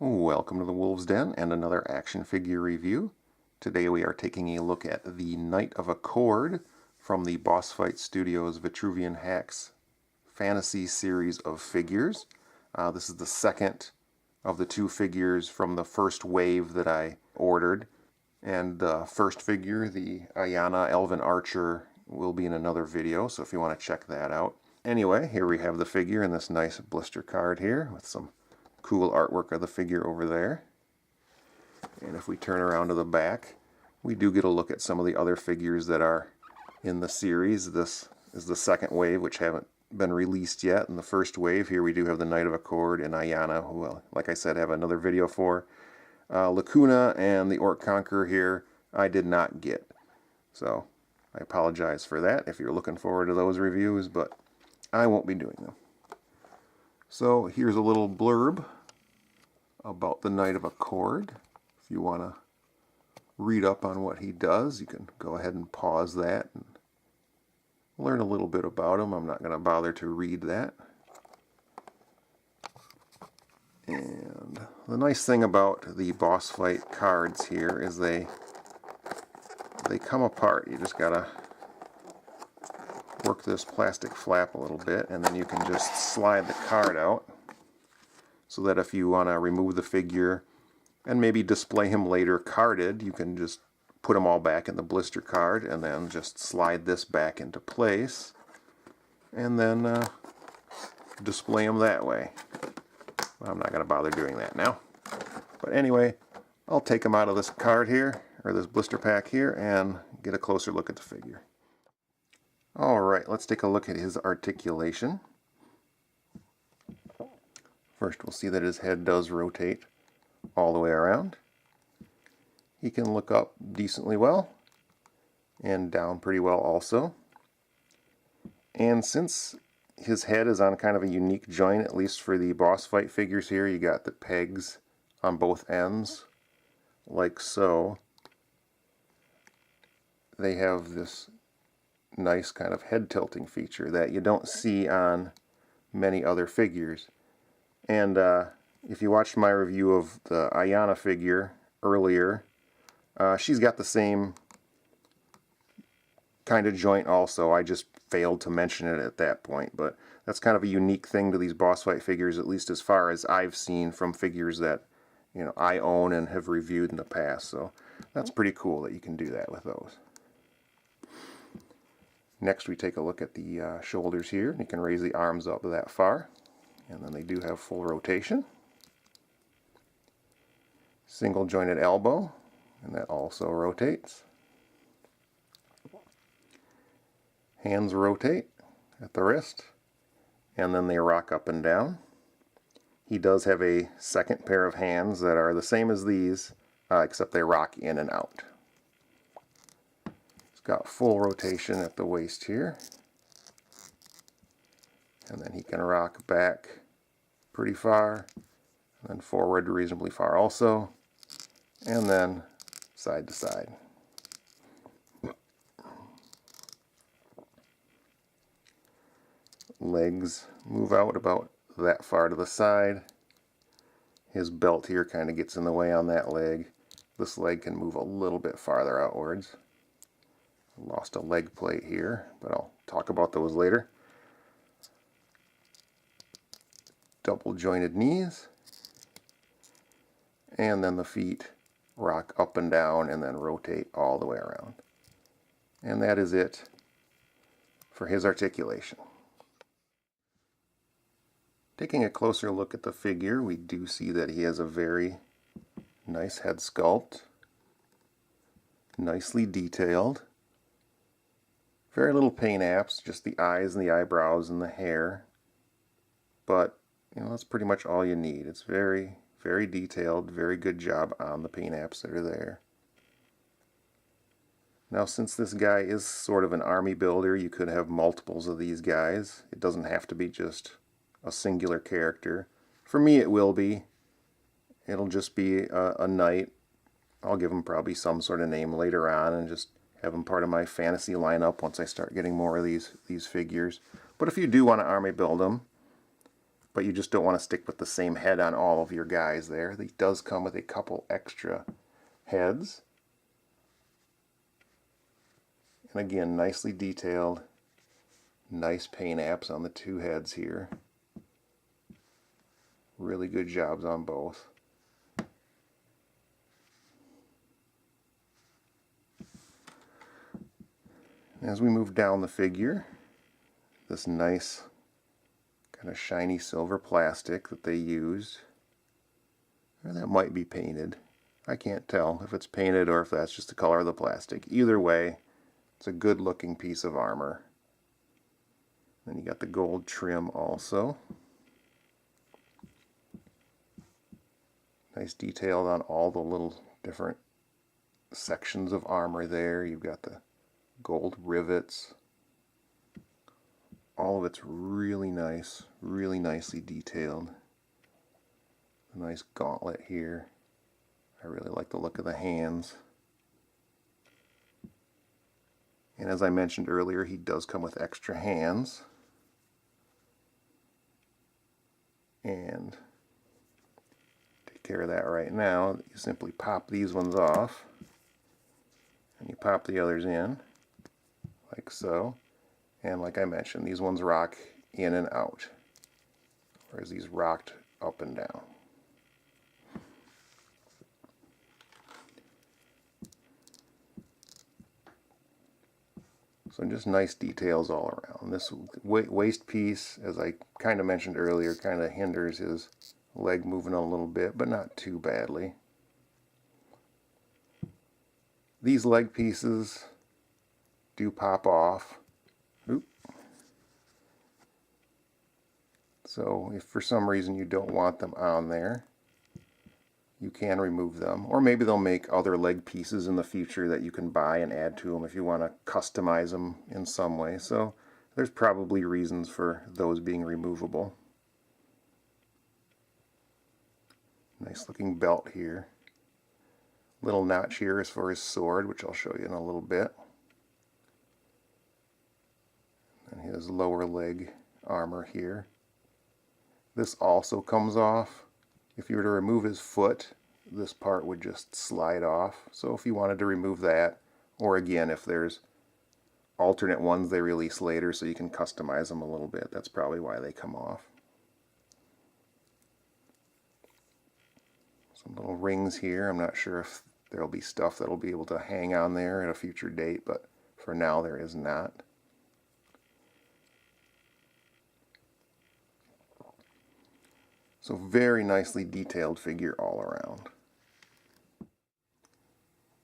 Welcome to the Wolves Den and another action figure review. Today we are taking a look at the Knight of Accord from the Boss Fight Studios Vitruvian H.A.C.S fantasy series of figures. This is the second of the two figures from the first wave that I ordered. And the first figure, the Ayana Elven Archer, will be in another video, so if you want to check that out. Anyway, here we have the figure in this nice blister card here with some cool artwork of the figure over there. And if we turn around to the back, we do get a look at some of the other figures that are in the series. This is the second wave, which haven't been released yet. In the first wave, here we do have the Knight of Accord and Ayana, who, like I said, have another video for. Lacuna and the Orc Conqueror here, I did not get. So I apologize for that if you're looking forward to those reviews, but I won't be doing them. So here's a little blurb about the Knight of Accord. If you want to read up on what he does, you can go ahead and pause that and learn a little bit about him. I'm not going to bother to read that. And the nice thing about the boss fight cards here is they come apart. You just gotta work this plastic flap a little bit, and then you can just slide the card out so that if you want to remove the figure and maybe display him later carded, you can just put them all back in the blister card and then just slide this back into place and then display them that way. Well, I'm not going to bother doing that now. But anyway, I'll take them out of this card here, or this blister pack here, and get a closer look at the figure. Alright, let's take a look at his articulation. First we'll see that his head does rotate all the way around. He can look up decently well, and down pretty well also. And since his head is on kind of a unique joint, at least for the boss fight figures here, you got the pegs on both ends, like so. They have this nice kind of head tilting feature that you don't see on many other figures. And if you watched my review of the Ayana figure earlier, she's got the same kind of joint also. I just failed to mention it at that point, but that's kind of a unique thing to these boss fight figures, at least as far as I've seen from figures that I own and have reviewed in the past. So that's pretty cool that you can do that with those. Next we take a look at the shoulders here. You can raise the arms up that far, and then they do have full rotation. Single jointed elbow, and that also rotates. Hands rotate at the wrist, and then they rock up and down. He does have a second pair of hands that are the same as these, except they rock in and out. He's got full rotation at the waist here, and then he can rock back pretty far, and then forward reasonably far also, and then side to side. Legs move out about that far to the side. His belt here kind of gets in the way on that leg. This leg can move a little bit farther outwards. Lost a leg plate here, but I'll talk about those later. Double jointed knees, and then the feet rock up and down and then rotate all the way around. And that is it for his articulation. Taking a closer look at the figure, we do see that he has a very nice head sculpt, nicely detailed, very little paint apps, just the eyes and the eyebrows and the hair, but that's pretty much all you need. It's very, very detailed, very good job on the paint apps that are there. Now, since this guy is sort of an army builder, you could have multiples of these guys. It doesn't have to be just a singular character. For me it will be. It'll just be a knight. I'll give him probably some sort of name later on and just have him part of my fantasy lineup once I start getting more of these figures. But if you do want to army build them, but you just don't want to stick with the same head on all of your guys there. He does come with a couple extra heads. And again, nicely detailed. Nice paint apps on the two heads here. Really good jobs on both. As we move down the figure, this nice kind of shiny silver plastic that they used. Or that might be painted. I can't tell if it's painted or if that's just the color of the plastic. Either way, it's a good looking piece of armor. Then you got the gold trim also. Nice detail on all the little different sections of armor there. You've got the gold rivets. All of it's really nice, really nicely detailed. A nice gauntlet here. I really like the look of the hands. And as I mentioned earlier, he does come with extra hands. And take care of that right now. You simply pop these ones off. And you pop the others in, like so. And like I mentioned, these ones rock in and out, whereas these rocked up and down. So just nice details all around. This waist piece, as I kind of mentioned earlier, kind of hinders his leg moving a little bit, but not too badly. These leg pieces do pop off. Oop. So if for some reason you don't want them on there, you can remove them. Or maybe they'll make other leg pieces in the future that you can buy and add to them if you want to customize them in some way. So there's probably reasons for those being removable. Nice looking belt here. Little notch here is for his sword, which I'll show you in a little bit. And his lower leg armor here. This also comes off. If you were to remove his foot, this part would just slide off. So if you wanted to remove that, or again, if there's alternate ones they release later so you can customize them a little bit, that's probably why they come off. Some little rings here. I'm not sure if there'll be stuff that'll be able to hang on there at a future date, but for now there is not. So very nicely detailed figure all around.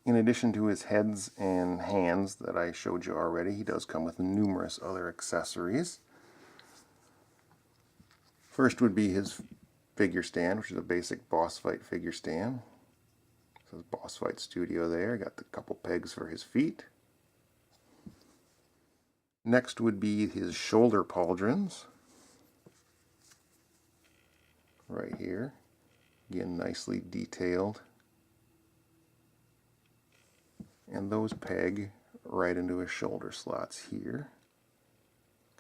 In addition to his heads and hands that I showed you already, he does come with numerous other accessories. First would be his figure stand, which is a basic boss fight figure stand. It says Boss Fight Studio there. Got the couple pegs for his feet. Next would be his shoulder pauldrons. Right here. Again, nicely detailed. And those peg right into his shoulder slots here.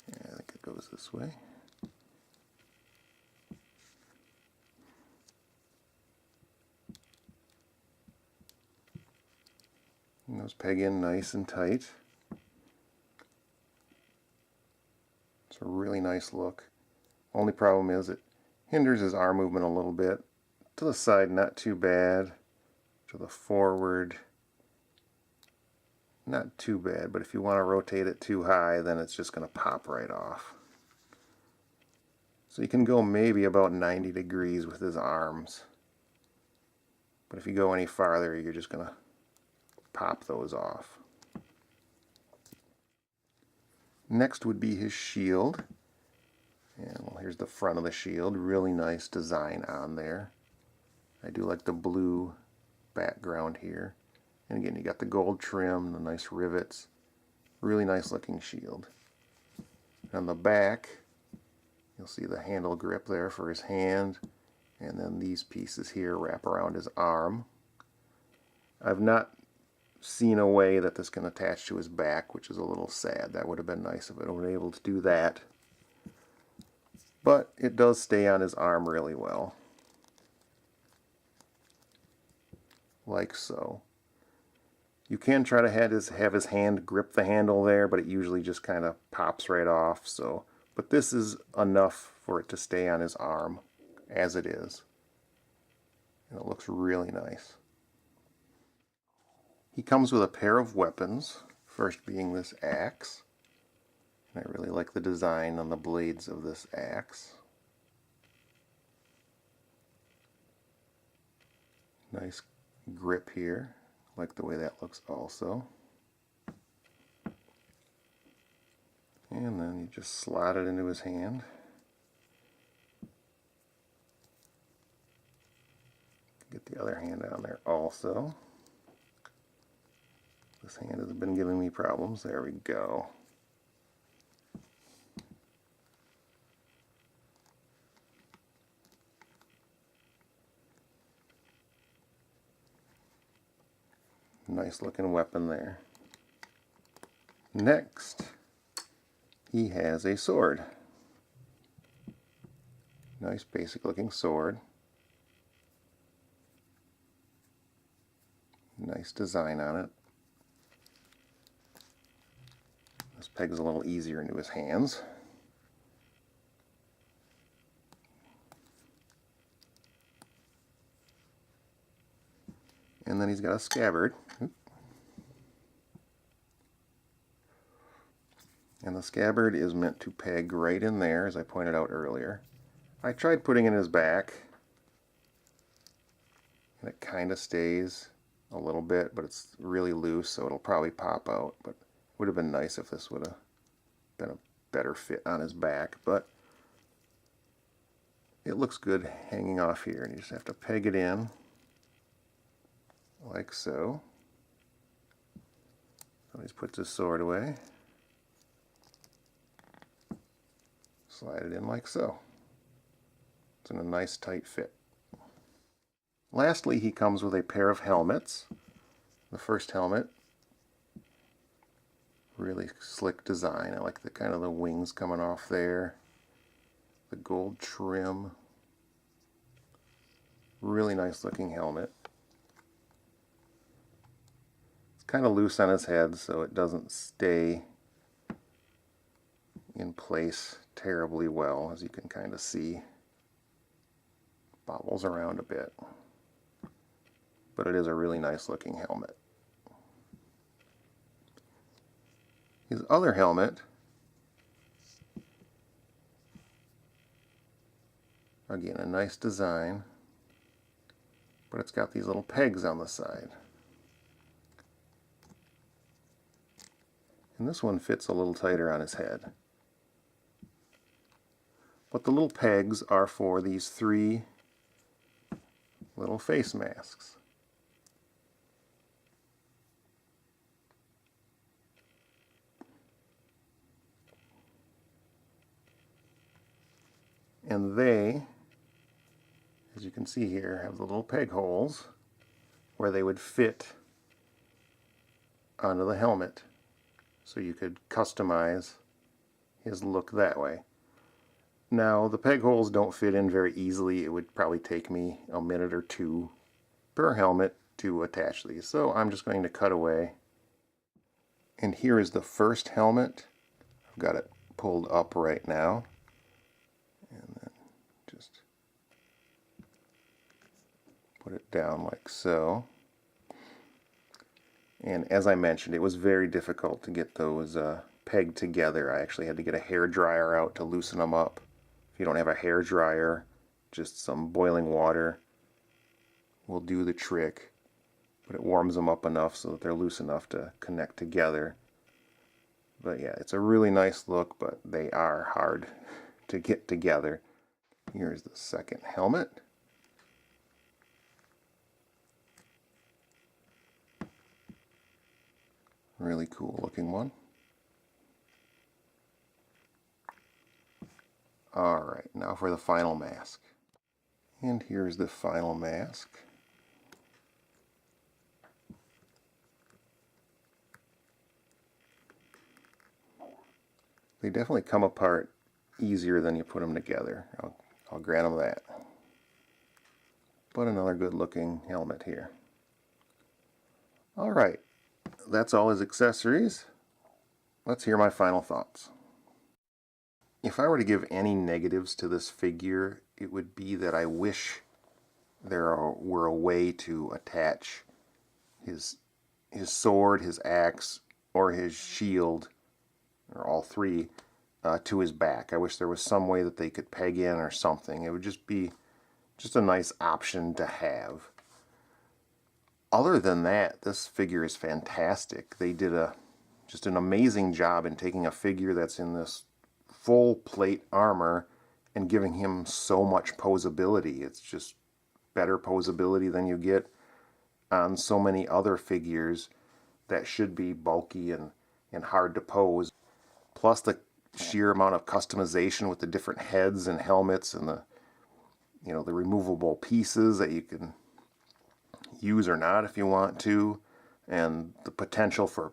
I think it goes this way. And those peg in nice and tight. It's a really nice look. Only problem is it hinders his arm movement a little bit. To the side, not too bad. To the forward, not too bad. But if you want to rotate it too high, then it's just going to pop right off. So you can go maybe about 90 degrees with his arms. But if you go any farther, you're just going to pop those off. Next would be his shield. And well, here's the front of the shield. Really nice design on there. I do like the blue background here. And again, you got the gold trim, the nice rivets. Really nice looking shield. On the back, you'll see the handle grip there for his hand. And then these pieces here wrap around his arm. I've not seen a way that this can attach to his back, which is a little sad. That would have been nice if it were able to do that. but it does stay on his arm really well, like so. You can try to have his hand grip the handle there, but it usually just kind of pops right off. So, but this is enough for it to stay on his arm as it is. And it looks really nice. He comes with a pair of weapons, first being this axe. And I really like the design on the blades of this axe. Nice grip here. Like the way that looks also. And then you just slide it into his hand. Get the other hand on there also. This hand has been giving me problems. There we go. Nice looking weapon there. Next, he has a sword. Nice basic looking sword. Nice design on it. This peg's a little easier into his hands. And then he's got a scabbard. And the scabbard is meant to peg right in there, as I pointed out earlier. I tried putting it in his back, and it kind of stays a little bit, but it's really loose, so it'll probably pop out. But it would have been nice if this would have been a better fit on his back, but it looks good hanging off here, and you just have to peg it in like so. So he just puts his sword away. Slide it in like so. It's in a nice tight fit. Lastly, he comes with a pair of helmets. The first helmet, really slick design. I like the kind of the wings coming off there. The gold trim. Really nice looking helmet. It's kind of loose on his head, so it doesn't stay in place terribly well, as you can kind of see. Bobbles around a bit. But it is a really nice looking helmet. His other helmet, again, a nice design, but it's got these little pegs on the side. And this one fits a little tighter on his head. But the little pegs are for these 3 little face masks. And they, as you can see here, have the little peg holes where they would fit onto the helmet. So you could customize his look that way. Now, the peg holes don't fit in very easily. It would probably take me a minute or 2 per helmet to attach these. So I'm just going to cut away. And here is the first helmet. I've got it pulled up right now. And then just put it down like so. And as I mentioned, it was very difficult to get those pegged together. I actually had to get a hair dryer out to loosen them up. If you don't have a hair dryer, just some boiling water will do the trick. But it warms them up enough so that they're loose enough to connect together. But yeah, it's a really nice look, but they are hard to get together. Here's the second helmet. Really cool looking one. Alright, now for the final mask. And here's the final mask. They definitely come apart easier than you put them together. I'll grant them that. But another good looking helmet here. Alright, that's all his accessories. Let's hear my final thoughts. If I were to give any negatives to this figure, it would be that I wish there were a way to attach his sword, his axe, or his shield, or all three, to his back. I wish there was some way that they could peg in or something. It would just be a nice option to have. Other than that, this figure is fantastic. They did just an amazing job in taking a figure that's in this full plate armor and giving him so much posability. It's just better posability than you get on so many other figures that should be bulky and hard to pose. Plus the sheer amount of customization with the different heads and helmets and the removable pieces that you can use or not if you want to, and the potential for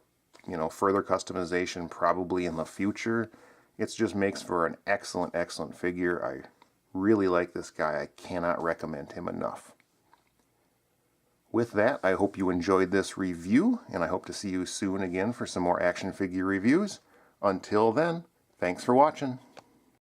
further customization probably in the future. It just makes for an excellent figure. I really like this guy. I cannot recommend him enough. With that, I hope you enjoyed this review, and I hope to see you soon again for some more action figure reviews. Until then, thanks for watching.